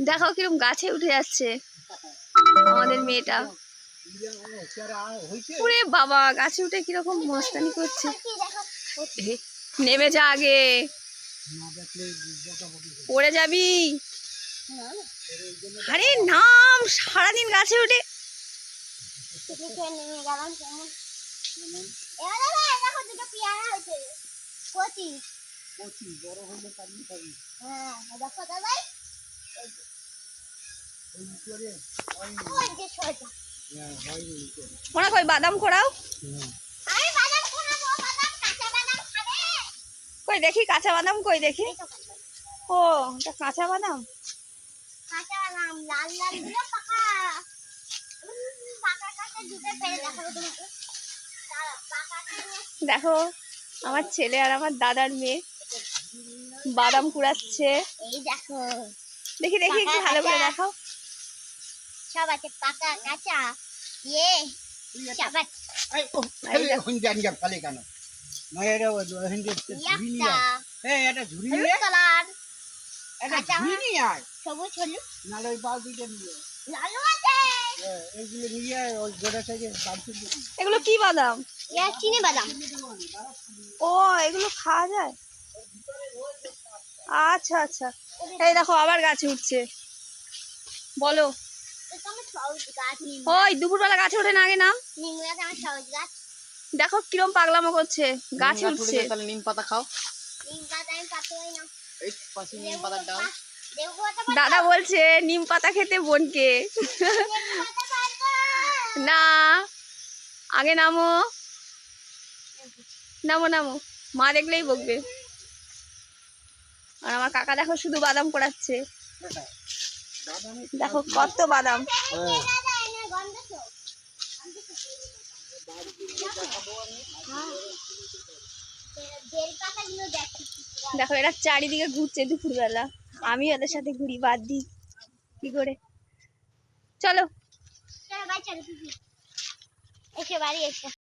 দেখো কিরকম গাছে উঠে যাচ্ছে আমাদের মেয়েটা। ওরে বাবা, গাছে উঠে কিরকম মস্তানি করছে। নেমে যা, আগে পড়ে যাবি। আরে নাম, সারাদিন গাছে উঠে। ওরা কই বাদাম খোড়াও, কই দেখি কাঁচা বাদাম, কই দেখি। ও এটা কাঁচা বাদাম। দেখো আমার ছেলে আর আমার দাদার মেয়ে বাদাম কুড়াচ্ছে। এই দেখো, দেখি দেখি একটু ভালো করে দেখাও। সব আছে পাকা কাঁচা। ইয়ে সব আছে। এই ও এই জানি যা খালি কেন মায়েরা ওই হিন্দি ঝুরি নিয়ে এই এটা ঝুরি নিয়ে কালার এটা ঝুরি নিয়ে আয় সবুজ হলু নালে ওই বালতিতে নিয়ে লালু আছে এইগুলো নিয়ে ওই গোড়া থেকে বালতি। এগুলো কি বাদাম? এটা চিনি বাদাম। ও এগুলো খাওয়া যায়? আচ্ছা আচ্ছা। এই দেখো আবার গাছে উঠছে। বলো। ওই দুপুরবেলা গাছে ওঠে না, আগে নাম। দেখো কিরম পাগলামো করছে, গাছে উঠছে। তাহলে নিম পাতা খাও। এই পাশে নিম পাতার ডাল। দাদা বলছে নিম পাতা খেতে বোনকে। না, আগে নামো নামো নামো, মা দেখলেই বকবে। আর আমার কাকা দেখো শুধু বাদাম পোড়াচ্ছে। দেখো কত বাদাম। দেখো এরা চারিদিকে ঘুরছে দুপুরবেলা, আমি ওদের সাথে ঘুরি, বাদ দিই কি করে। চলো এসে বাড়ি এসে